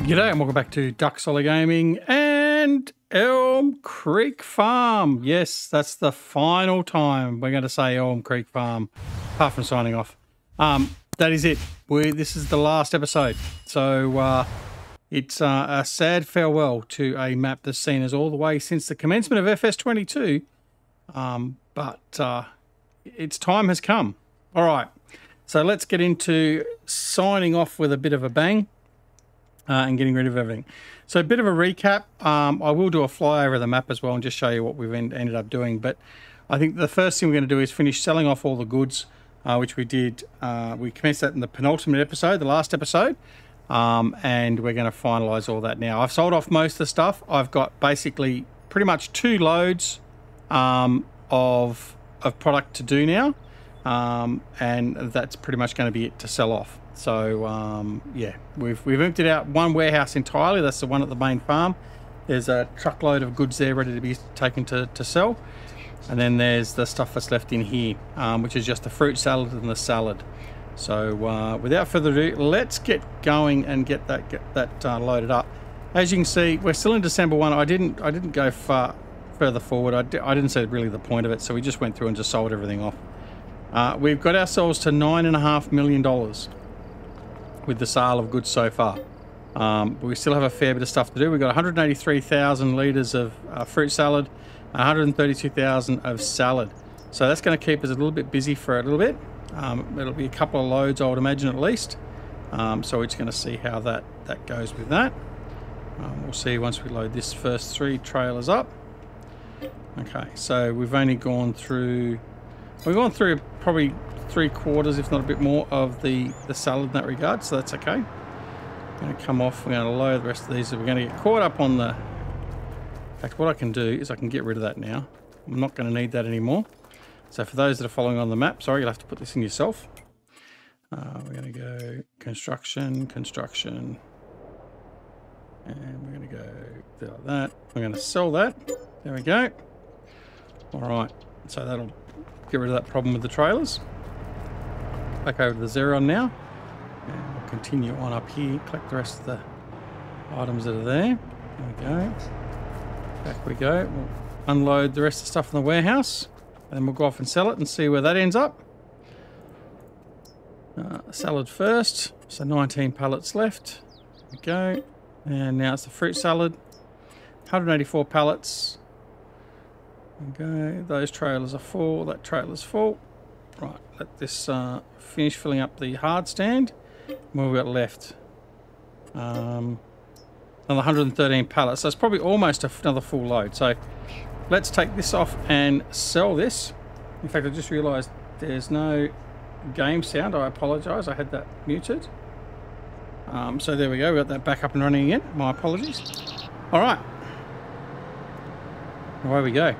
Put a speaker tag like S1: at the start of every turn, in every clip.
S1: G'day and welcome back to Duck Solid Gaming and Elm Creek Farm. Yes, that's the final time we're going to say Elm Creek Farm, apart from signing off. That is it. This is the last episode. So it's a sad farewell to a map that's seen us all the way since the commencement of FS22. But its time has come. All right. So let's get into signing off with a bit of a bang. And getting rid of everything. So a bit of a recap. I will do a flyover of the map as well and just show you what we've ended up doing. But I think the first thing we're going to do is finish selling off all the goods, which we did. We commenced that in the penultimate episode, the last episode. And we're going to finalise all that now. I've sold off most of the stuff. I've got basically pretty much 2 loads of product to do now. And that's pretty much going to be it to sell off. So yeah, we've emptied out one warehouse entirely. That's the one at the main farm. There's a truckload of goods there ready to be taken to sell, and then there's the stuff that's left in here, which is just the fruit salad and the salad. So without further ado, let's get going and get that loaded up. As you can see, we're still in December 1. I didn't go further forward. I didn't see really the point of it, so we just went through and just sold everything off. We've got ourselves to $9.5 million. With the sale of goods so far. But we still have a fair bit of stuff to do. We've got 183,000 litres of fruit salad, 132,000 of salad. So that's going to keep us a little bit busy for a little bit. It'll be a couple of loads, I would imagine, at least. So we're just going to see how that goes with that. We'll see once we load this first 3 trailers up. Okay, so we've only gone through... We've gone through probably 3/4, if not a bit more, of the salad in that regard, so that's okay. I'm going to come off. We're going to load the rest of these. We're going to get caught up on the... In fact, what I can do is I can get rid of that now. I'm not going to need that anymore. So for those that are following on the map, sorry, you'll have to put this in yourself. We're going to go construction, and we're going to go like that. We're going to sell that. There we go. All right, so that'll get rid of that problem with the trailers. Back over to the Xeron now, and we'll continue on up here, collect the rest of the items that are there. There we go. Back we go. We'll unload the rest of the stuff in the warehouse, and then we'll go off and sell it and see where that ends up. Salad first, so 19 pallets left. There we go. And now it's the fruit salad, 184 pallets. There we go. Those trailers are full. That trailer's full. Right, let this finish filling up the hard stand. What have we got left? Another 113 pallets. So it's probably almost another full load. So let's take this off and sell this. In fact, I just realised there's no game sound. I apologise. I had that muted. So there we go. We got that back up and running again. My apologies. All right. Away we go.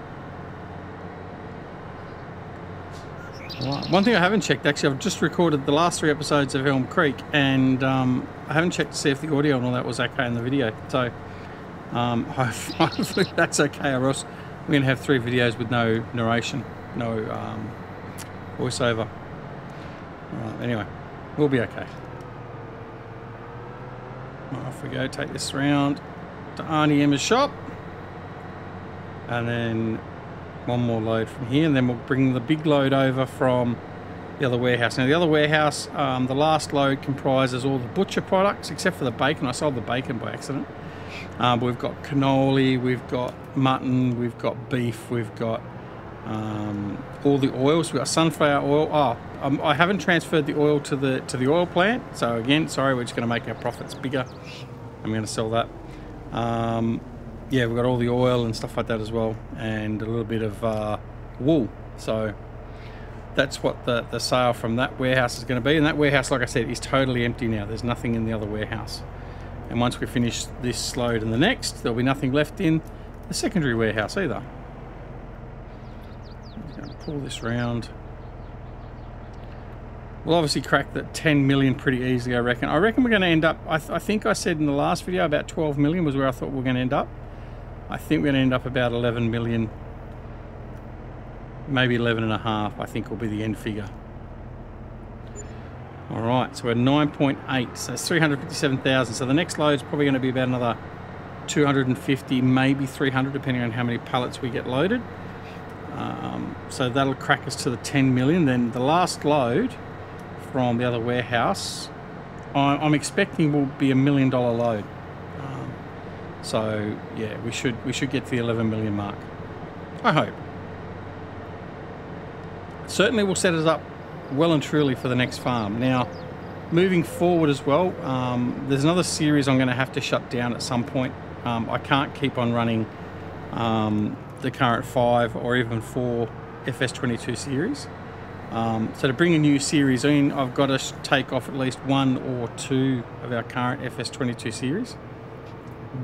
S1: Right. One thing I haven't checked, actually, I've just recorded the last 3 episodes of Elm Creek, and I haven't checked to see if the audio and all that was okay in the video. So hopefully that's okay, or else we're going to have 3 videos with no narration, no voiceover. Right, anyway, we'll be okay. Right, off we go. Take this round to Arnie Emma's shop, and then one more load from here, and then we'll bring the big load over from the other warehouse. Now the other warehouse, the last load comprises all the butcher products except for the bacon. I sold the bacon by accident. But we've got cannoli, we've got mutton, we've got beef, we've got all the oils. We've got sunflower oil. I haven't transferred the oil to the oil plant, so again, sorry, we're just going to make our profits bigger. I'm going to sell that. Yeah, we've got all the oil and stuff like that as well, and a little bit of wool. So that's what the sale from that warehouse is going to be. And that warehouse, like I said, is totally empty now. There's nothing in the other warehouse. And once we finish this load and the next, there'll be nothing left in the secondary warehouse either. I'm going to pull this round. We'll obviously crack that 10 million pretty easily, I reckon. I reckon we're going to end up, I think I said in the last video about 12 million was where I thought we were going to end up. I think we're going to end up about 11 million, maybe 11 and a half, I think will be the end figure. All right, so we're 9.8, so that's 357,000. So the next load's probably going to be about another 250, maybe 300, depending on how many pallets we get loaded. So that'll crack us to the 10 million. Then the last load from the other warehouse, I'm expecting will be $1 million load. So yeah, we should get to the 11 million mark. I hope. Certainly will set us up well and truly for the next farm. Now, moving forward as well, there's another series I'm going to have to shut down at some point. I can't keep on running the current 5 or even 4 FS22 series. So to bring a new series in, I've got to take off at least 1 or 2 of our current FS22 series.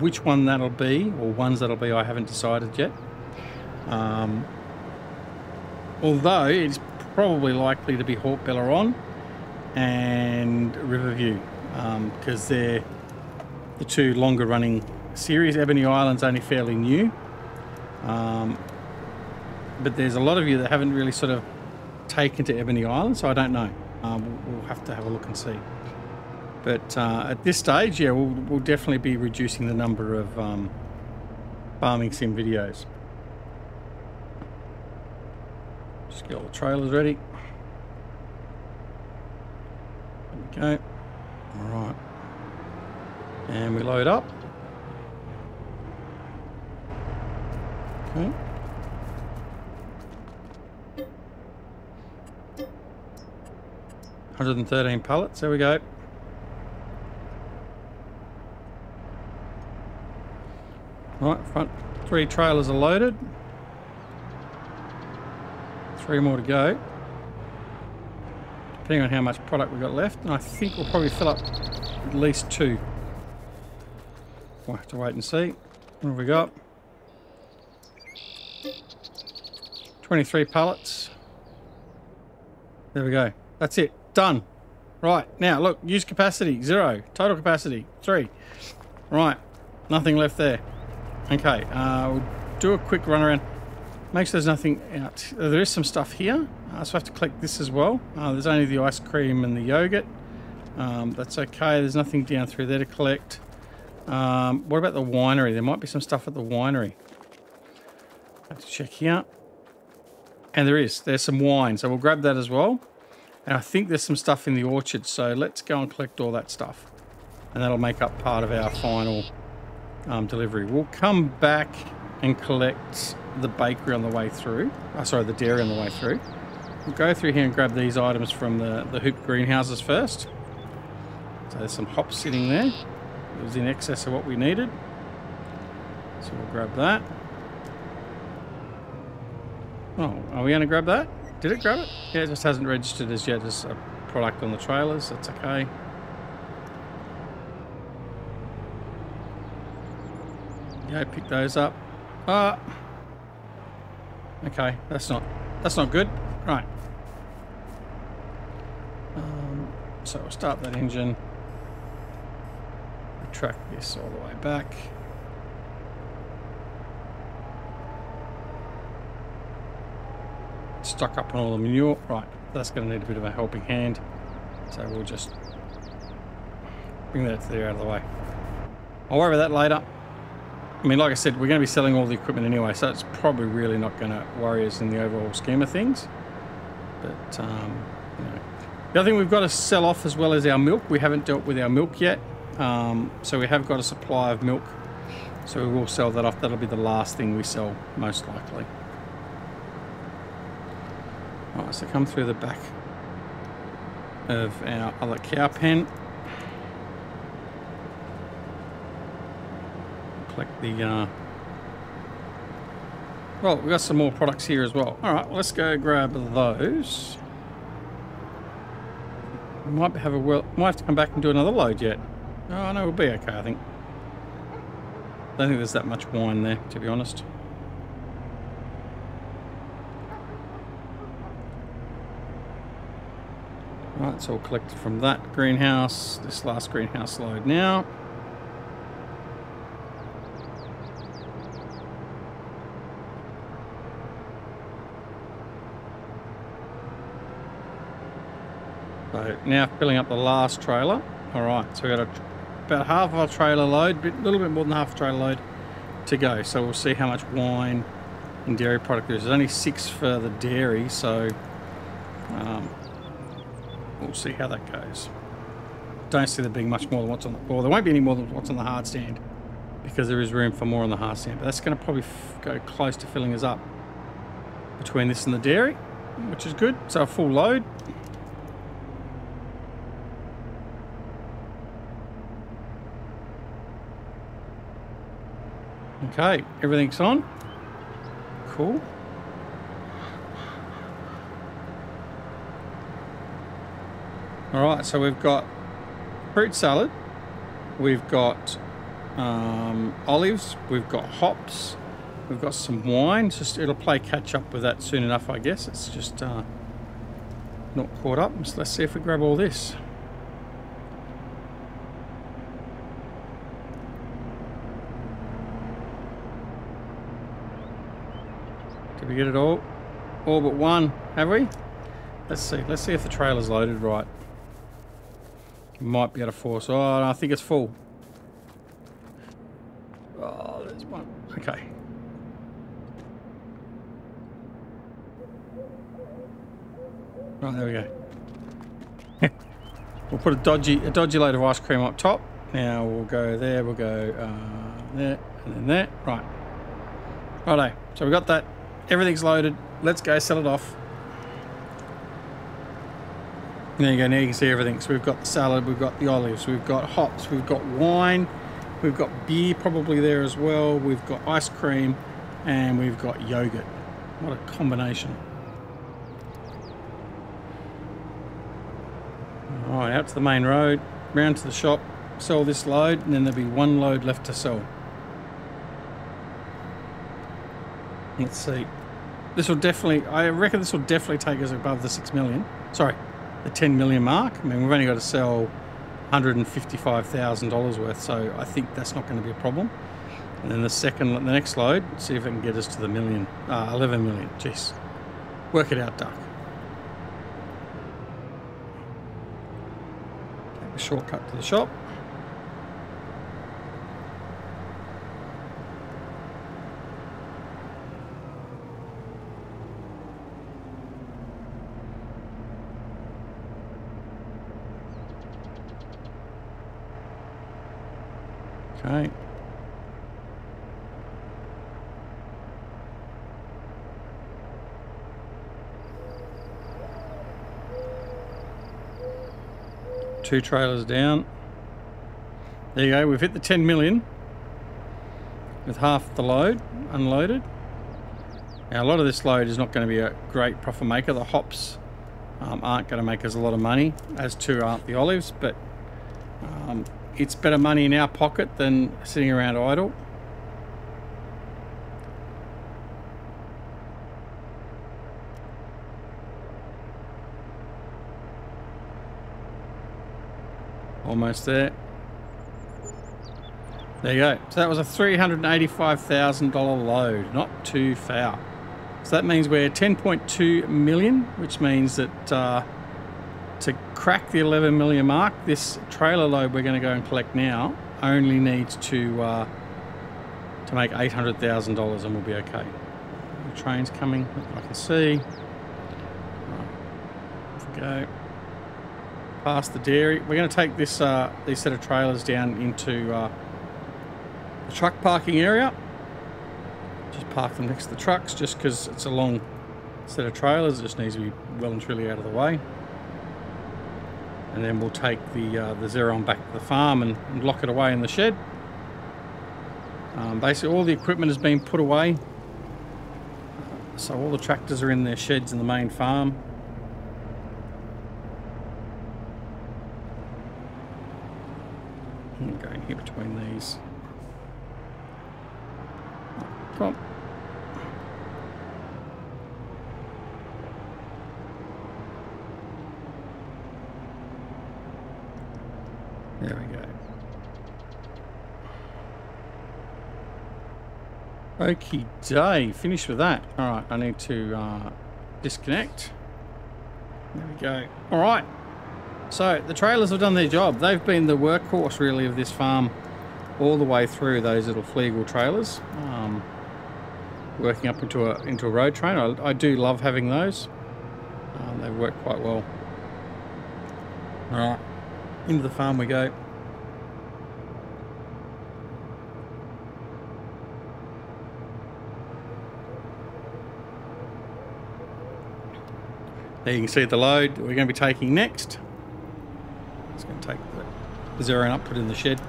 S1: Which one that'll be, or ones that'll be, I haven't decided yet. Although it's probably likely to be Hawk Belleron and Riverview, because they're the 2 longer running series. Ebony Island's only fairly new. But there's a lot of you that haven't really sort of taken to Ebony Island, so I don't know. We'll have to have a look and see. But at this stage, yeah, we'll definitely be reducing the number of farming sim videos. Just get all the trailers ready. There we go. All right. And we load up. Okay. $113 pallets, there we go. Right, front 3 trailers are loaded. 3 more to go. Depending on how much product we've got left. And I think we'll probably fill up at least 2. We'll have to wait and see. What have we got? 23 pallets. There we go. That's it. Done. Right. Now, look. Use capacity. 0. Total capacity. 3. Right. Nothing left there. Okay. We'll do a quick run around. Make sure there's nothing out. There is some stuff here. So I have to collect this as well. There's only the ice cream and the yogurt. That's okay. There's nothing down through there to collect. What about the winery? There might be some stuff at the winery. I have to check here. And there's some wine. So we'll grab that as well. And I think there's some stuff in the orchard. So let's go and collect all that stuff. And that'll make up part of our final delivery. We'll come back and collect the bakery on the way through. Sorry, the dairy on the way through. We'll go through here and grab these items from the hooped greenhouses first. So there's some hops sitting there. It was in excess of what we needed. So we'll grab that. Oh, are we going to grab that? Did it grab it? Yeah, it just hasn't registered as yet as a product on the trailers. That's okay. Yeah, pick those up. Okay, that's not good. Right. So we'll start that engine. Retract this all the way back. Stuck up on all the manure. Right, that's going to need a bit of a helping hand. So we'll just bring that there out of the way. I'll worry about that later. I mean, like I said, we're going to be selling all the equipment anyway, so it's probably really not going to worry us in the overall scheme of things. But, you know. The other thing we've got to sell off as well as our milk. We haven't dealt with our milk yet. So we have got a supply of milk. So we will sell that off. That'll be the last thing we sell, most likely. All right, so come through the back of our other cow pen. Collect the, well, we've got some more products here as well. All right, let's go grab those. We might have to come back and do another load yet. Oh, no, we'll be okay, I think. Don't think there's that much wine there, to be honest. Right, it's all collected from that greenhouse. This last greenhouse load now. So now filling up the last trailer. All right, so we've got about half of our trailer load, a little bit more than half a trailer load to go. So we'll see how much wine and dairy product there is. There's only 6 for the dairy, so we'll see how that goes. Don't see there being much more than what's on the floor. There won't be any more than what's on the hard stand because there is room for more on the hard stand. But that's going to probably go close to filling us up between this and the dairy, which is good. So a full load. Okay, everything's on. Cool. All right, so we've got fruit salad, we've got olives, we've got hops, we've got some wine. It'll play catch up with that soon enough, I guess. It's just not caught up. So let's see if we grab all this. Did we get it all? All but one, have we? Let's see. Let's see if the trailer's loaded right. Might be able to force. Oh, no, I think it's full. Oh, there's one. Okay. Right, there we go. We'll put a dodgy load of ice cream up top. Now we'll go there. We'll go there and then there. Right. Righto. So we got that. Everything's loaded. Let's go sell it off. There you go, now you can see everything. So we've got the salad, we've got the olives, we've got hops, we've got wine, we've got beer probably there as well, we've got ice cream, and we've got yogurt. What a combination. Alright, out to the main road, round to the shop, sell this load, and then there'll be one load left to sell. Let's see. This will definitely, I reckon this will definitely take us above the 6 million. Sorry. The 10 million mark. I mean, we've only got to sell $155,000 worth, so I think that's not going to be a problem. And then the next load, see if it can get us to the 11 million. Jeez, work it out, Duck. Take a shortcut to the shop. Okay. Two trailers down. There you go. We've hit the 10 million with half the load unloaded. Now a lot of this load is not going to be a great profit maker. The hops aren't going to make us a lot of money, as too aren't the olives, but it's better money in our pocket than sitting around idle. Almost there. There you go. So that was a $385,000 load. Not too foul. So that means we're 10.2 million, which means that to crack the 11 million mark, this trailer load we're going to go and collect now only needs to make $800,000 and we'll be okay. The train's coming, I can see. Right. Go past the dairy. We're going to take this these set of trailers down into the truck parking area. Just park them next to the trucks, just because it's a long set of trailers. It just needs to be well and truly out of the way. And then we'll take the Xeron back to the farm and lock it away in the shed. Basically all the equipment has been put away. So all the tractors are in their sheds in the main farm. I'm going here between these. Come on. There we go. Okie day, finished with that. All right, I need to disconnect. There we go. All right, So the trailers have done their job. They've been the workhorse really of this farm all the way through, those little Flegel trailers. Working up into a road train. I do love having those. They work quite well. Alright, into the farm we go. There you can see the load that we're going to be taking next. It's going to take the zero up, put it in the shed.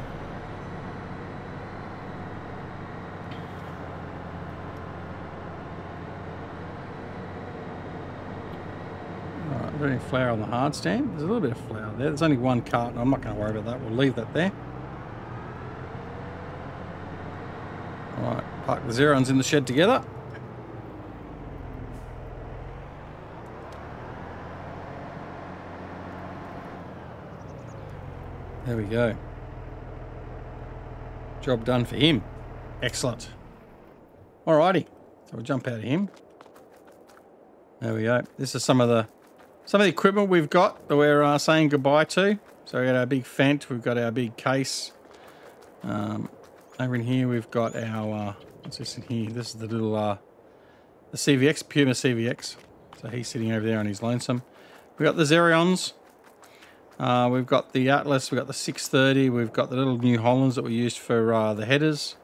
S1: Alright, is there any flour on the hard stand? There's a little bit of flour there. There's only one carton. I'm not going to worry about that. We'll leave that there. Alright, park the zeros in the shed together. There we go. Job done for him. Excellent. Alrighty. So we'll jump out of him. There we go. This is some of the equipment we've got that we're saying goodbye to. So we got our big Fent. We've got our big case. Over in here we've got our what's this in here? This is the little the CVX, Puma CVX. So he's sitting over there on his lonesome. We've got the Zerions. We've got the Atlas, we've got the 630, we've got the little New Hollands that we used for the headers.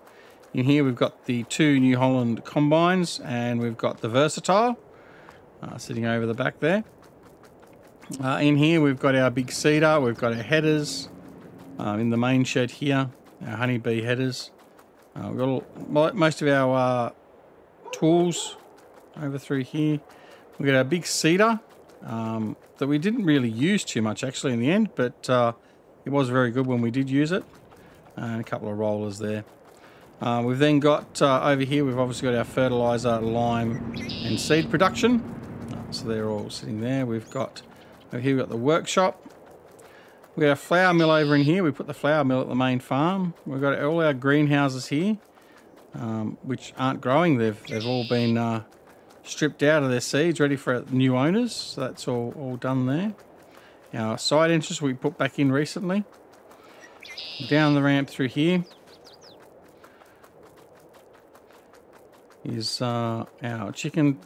S1: In here we've got the two New Holland combines, and we've got the Versatile sitting over the back there. In here we've got our big seeder, we've got our headers in the main shed here, our honeybee headers. We've got most of our tools over through here. We've got our big seeder. That we didn't really use too much actually in the end, but it was very good when we did use it. And a couple of rollers there. We've then got over here, we've obviously got our fertilizer, lime and seed production. So they're all sitting there. We've got over here, we've got the workshop. We've got a flour mill over in here. We put the flour mill at the main farm. We've got all our greenhouses here, which aren't growing. They've all been stripped out of their seeds, ready for new owners. So that's all done there. Our side entrance we put back in recently. Down the ramp through here is our chicken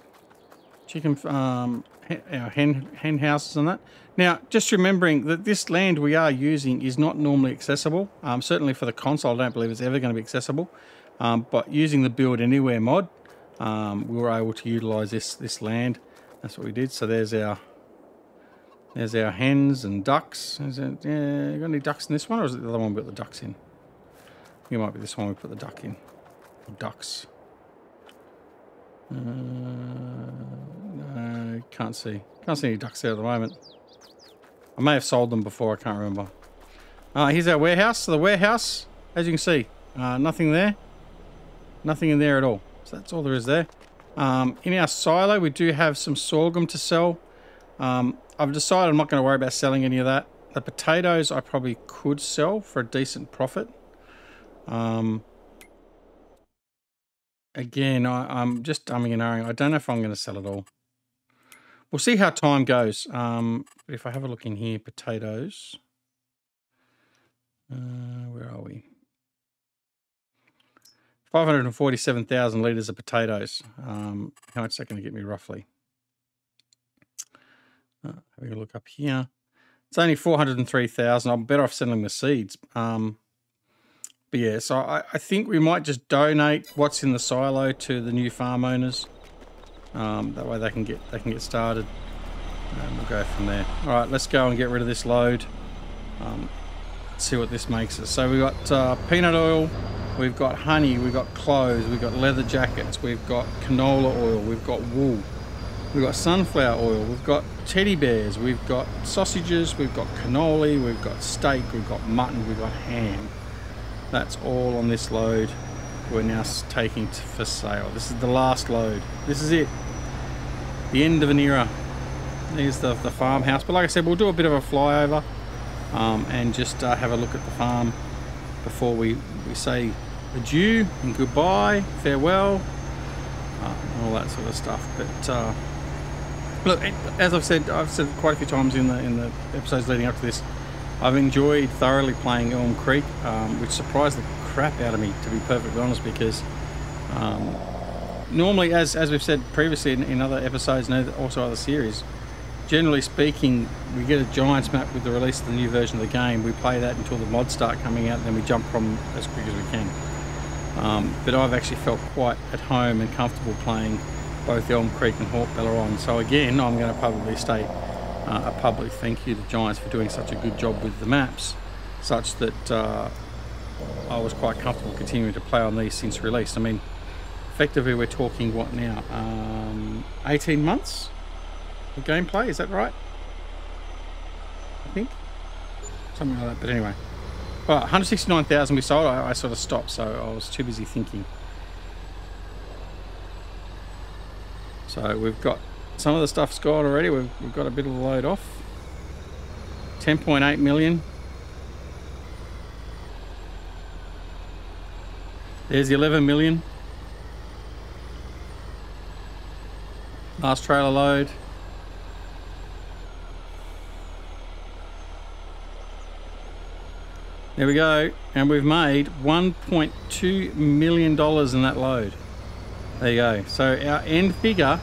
S1: our hen houses and that. Now, just remembering that this land we are using is not normally accessible. Certainly for the console, I don't believe it's ever going to be accessible. But using the Build Anywhere mod, we were able to utilize this land. That's what we did. So there's our hens and ducks. You got any ducks in this one, or is it the other one we put the ducks in? It might be this one we put the duck in. Or ducks. No, can't see any ducks there at the moment. I may have sold them before, I can't remember. Here's our warehouse. So the warehouse, as you can see, nothing there. Nothing in there at all. So that's all there is there. In our silo, we do have some sorghum to sell. I've decided I'm not going to worry about selling any of that. The potatoes I probably could sell for a decent profit. Again, I'm just umming and ahhing. I don't know if I'm going to sell it all. We'll see how time goes. But if I have a look in here, potatoes. Where are we? 547,000 litres of potatoes. How much is that going to get me roughly? Having a look up here. It's only 403,000. I'm better off selling the seeds. But yeah, so I think we might just donate what's in the silo to the new farm owners. That way they can get started. And we'll go from there. All right, let's go and get rid of this load. See what this makes us. So we've got peanut oil, we've got honey, we've got clothes, we've got leather jackets, we've got canola oil, we've got wool, we've got sunflower oil, we've got teddy bears, we've got sausages, we've got cannoli, we've got steak, we've got mutton, we've got ham. That's all on this load we're now taking for sale. This is the last load. This is it. The end of an era. There's the farmhouse. But like I said, we'll do a bit of a flyover and just have a look at the farm before we say adieu and goodbye, farewell, and all that sort of stuff. But Look, as I've said quite a few times in the episodes leading up to this, I've enjoyed thoroughly playing Elm Creek, which surprised the crap out of me, to be perfectly honest, because normally, as we've said previously in other episodes and also other series, generally speaking, we get a Giants map with the release of the new version of the game. We play that until the mods start coming out, and then we jump from as quick as we can. But I've actually felt quite at home and comfortable playing both Elm Creek and Hawk Belleron. So again, I'm going to publicly state a public thank you to Giants for doing such a good job with the maps, such that I was quite comfortable continuing to play on these since release. I mean, effectively we're talking what now, 18 months of gameplay, is that right? I think something like that. But anyway, well, 169,000 we sold. I sort of stopped, so I was too busy thinking. So we've got some of the stuff's gone already. We've got a bit of the load off. 10.8 million. There's the 11 million. Last trailer load. There we go. And we've made $1.2 million in that load. There you go. So our end figure,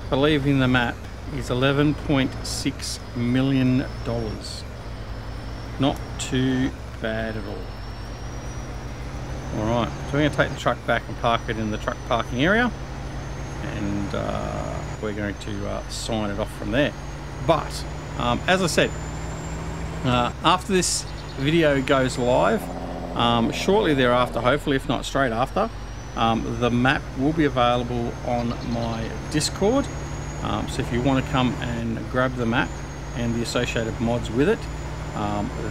S1: believing the map, is $11.6 million. Not too bad at all. Alright, so we're going to take the truck back and park it in the truck parking area. And we're going to sign it off from there. But, as I said, after this video goes live, shortly thereafter, hopefully, if not straight after, the map will be available on my Discord. So if you want to come and grab the map and the associated mods with it,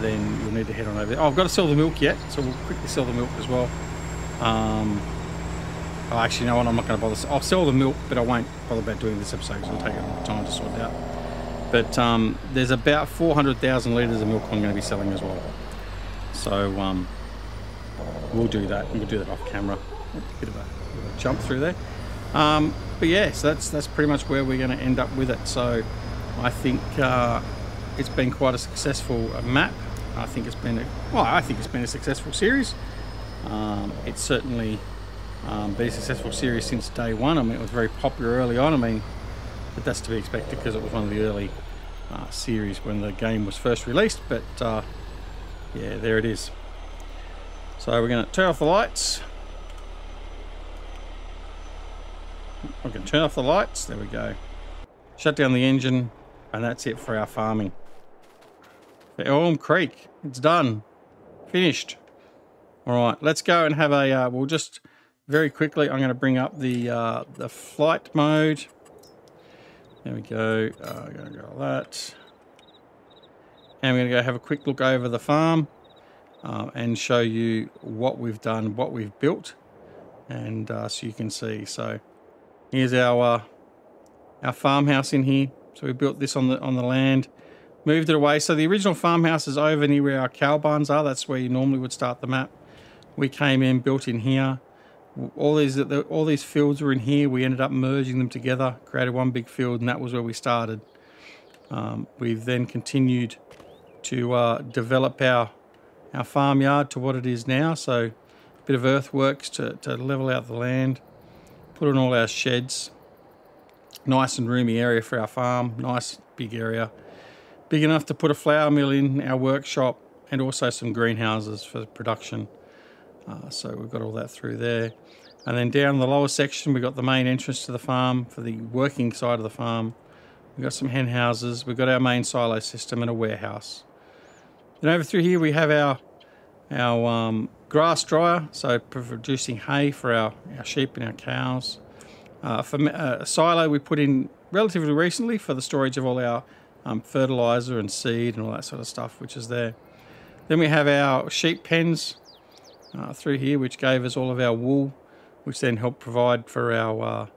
S1: then you'll need to head on over there. Oh, I've got to sell the milk yet, so we'll quickly sell the milk as well. Oh, actually, no, I'm not going to bother. I'll sell the milk, but I won't bother about doing this episode because it'll take a long time to sort out. But there's about 400,000 litres of milk I'm going to be selling as well. So we'll do that, and we'll do that off camera. Bit of a jump through there. But yeah, so that's pretty much where we're going to end up with it. So I think it's been quite a successful map. I think it's been a successful series. It's certainly been a successful series since day one. I mean, it was very popular early on. I mean, but that's to be expected because it was one of the early series when the game was first released. But yeah, there it is. So we're going to turn off the lights. I can turn off the lights. There we go. Shut down the engine, and that's it for our farming. For Elm Creek, it's done, finished. All right, let's go and have a. We'll just very quickly. I'm going to bring up the flight mode. There we go. I'm going to go that, and we're going to go have a quick look over the farm and show you what we've done, what we've built, and so you can see. So here's our farmhouse in here. So we built this on the land, moved it away. So the original farmhouse is over near where our cow barns are. That's where you normally would start the map. We came in, built in here. All these fields were in here. We ended up merging them together, created one big field, and that was where we started. We've then continued to develop our farmyard to what it is now. So a bit of earthworks to level out the land, put in all our sheds. Nice and roomy area for our farm. Nice big area. Big enough to put a flour mill in, our workshop, and also some greenhouses for production. So we've got all that through there. And then down the lower section, we've got the main entrance to the farm for the working side of the farm. We've got some hen houses. We've got our main silo system and a warehouse. Then over through here, we have our grass dryer, so producing hay for our sheep and our cows. For a silo we put in relatively recently for the storage of all our fertilizer and seed and all that sort of stuff, which is there. Then we have our sheep pens through here, which gave us all of our wool, which then helped provide for our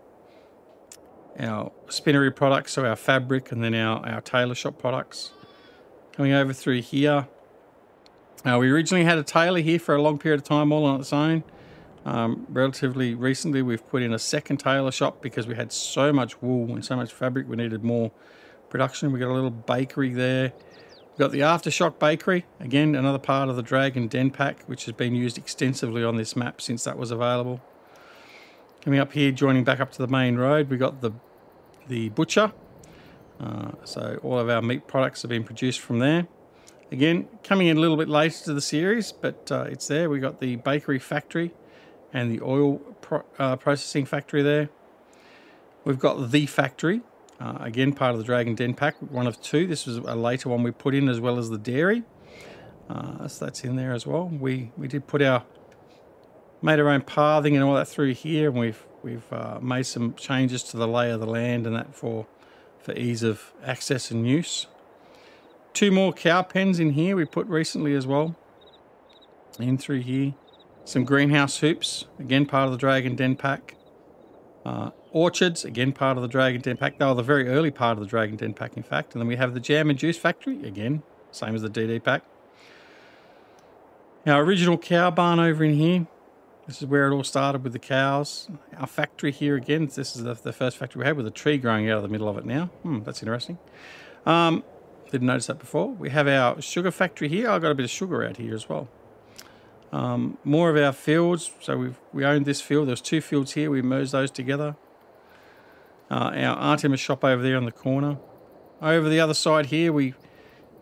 S1: spinnery products, so our fabric, and then our tailor shop products. Coming over through here, we originally had a tailor here for a long period of time all on its own. Relatively recently, we've put in a second tailor shop because we had so much wool and so much fabric, we needed more production. We got a little bakery there. We've got the Aftershock Bakery, again, another part of the Dragon Den Pack, which has been used extensively on this map since that was available. Coming up here, joining back up to the main road, we got the butcher. So all of our meat products have been produced from there. Again, coming in a little bit later to the series, but it's there. We got the bakery factory and the oil processing factory there. We've got the factory, again, part of the Dragon Den Pack, one of two. This was a later one we put in, as well as the dairy. So that's in there as well. We did made our own pathing and all that through here, and we've made some changes to the lay of the land and that for ease of access and use. 2 more cow pens in here we put recently as well, in through here. Some greenhouse hoops, again part of the Dragon Den Pack. Orchards, again part of the Dragon Den Pack. They were the very early part of the Dragon Den Pack, in fact. And then we have the jam and juice factory, again, same as the DD Pack. Our original cow barn over in here. This is where it all started with the cows. Our factory here again, this is the first factory we had with a tree growing out of the middle of it now. That's interesting. Didn't notice that before. We have our sugar factory here. I've got a bit of sugar out here as well. More of our fields. So we owned this field. There's 2 fields here. We merged those together. Our Artemis shop over there on the corner. Over the other side here, we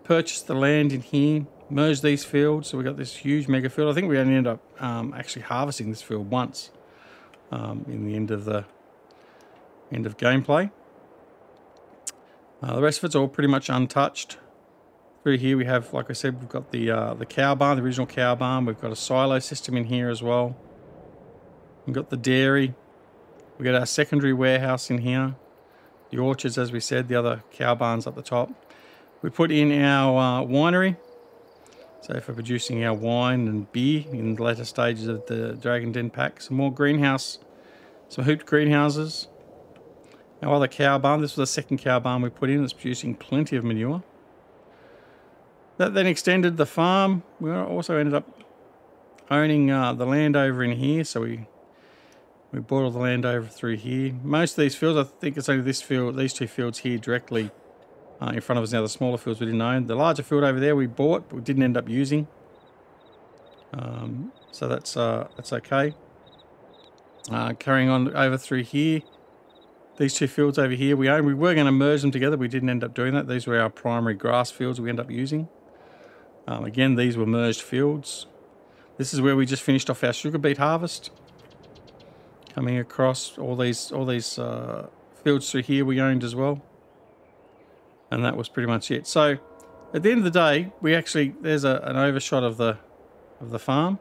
S1: purchased the land in here, merged these fields. So we got this huge mega field. I think we only ended up actually harvesting this field once in the end of gameplay. The rest of it's all pretty much untouched. Through here we have, like I said, we've got the cow barn, the original cow barn. We've got a silo system in here as well. We've got the dairy. We've got our secondary warehouse in here. The orchards, as we said, the other cow barns up the top. We put in our winery. So for producing our wine and beer in the later stages of the Dragon Den Pack. Some more greenhouse, some hooped greenhouses. Our other cow barn, this was the second cow barn we put in. It's producing plenty of manure. That then extended the farm. We also ended up owning the land over in here. So we bought all the land over through here. Most of these fields, I think it's only this field, these 2 fields here directly in front of us now. The smaller fields we didn't own. The larger field over there we bought, but we didn't end up using. So that's okay. Carrying on over through here. These 2 fields over here we own. We were going to merge them together. We didn't end up doing that. These were our primary grass fields we ended up using. Again, these were merged fields. This is where we just finished off our sugar beet harvest. Coming across all these fields through here we owned as well. And that was pretty much it. So at the end of the day, there's an overshot of the farm.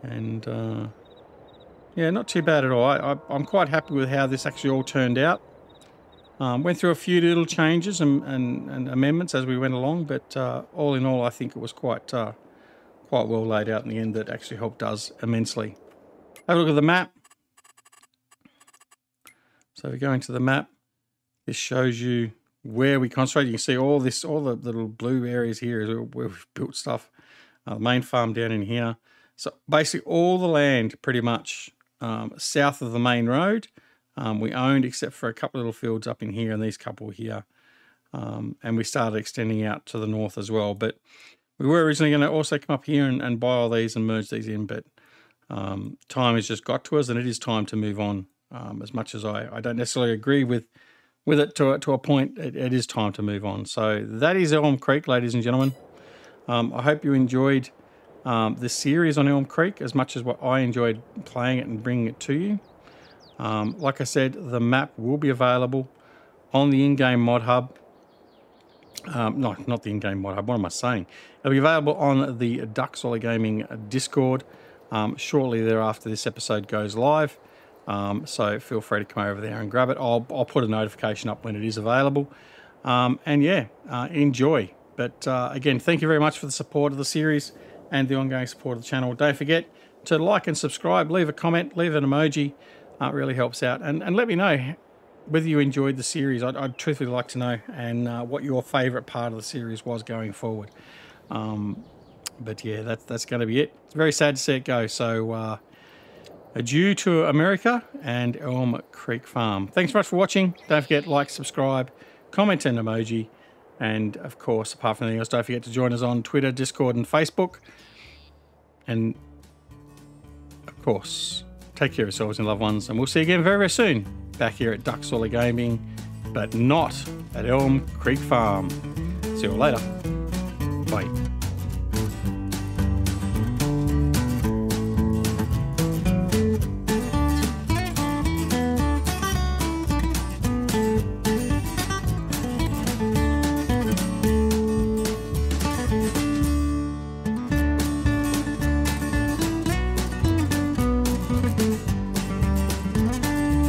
S1: And yeah, not too bad at all. I'm quite happy with how this actually all turned out. Went through a few little changes and amendments as we went along, but all in all, I think it was quite well laid out in the end. That actually helped us immensely. Have a look at the map. So we go into the map. This shows you where we concentrate. You can see all the little blue areas here is where we've built stuff. The main farm down in here. So basically all the land pretty much south of the main road we owned, except for a couple of little fields up in here and these couple here. And we started extending out to the north as well. But we were originally going to also come up here and buy all these and merge these in. But time has just got to us, and it is time to move on. As much as I don't necessarily agree with it to a point, it is time to move on. So that is Elm Creek, ladies and gentlemen. I hope you enjoyed this series on Elm Creek as much as what I enjoyed playing it and bringing it to you. Like I said, the map will be available on the in-game mod hub. No, not the in-game mod hub. What am I saying? It'll be available on the Duck Solid Gaming Discord shortly thereafter this episode goes live. So feel free to come over there and grab it. I'll put a notification up when it is available. And yeah, enjoy. But again, thank you very much for the support of the series and the ongoing support of the channel. Don't forget to like and subscribe, leave a comment, leave an emoji. It really helps out. And let me know whether you enjoyed the series. I'd truthfully like to know, and what your favourite part of the series was going forward. But yeah, that's going to be it. It's very sad to see it go. So Adieu to America and Elm Creek Farm. Thanks so much for watching. Don't forget, like, subscribe, comment, and emoji. And, of course, apart from anything else, don't forget to join us on Twitter, Discord, and Facebook. And, of course, take care of yourselves and loved ones. And we'll see you again very, very soon back here at Duck Solar Gaming, but not at Elm Creek Farm. See you all later. Bye.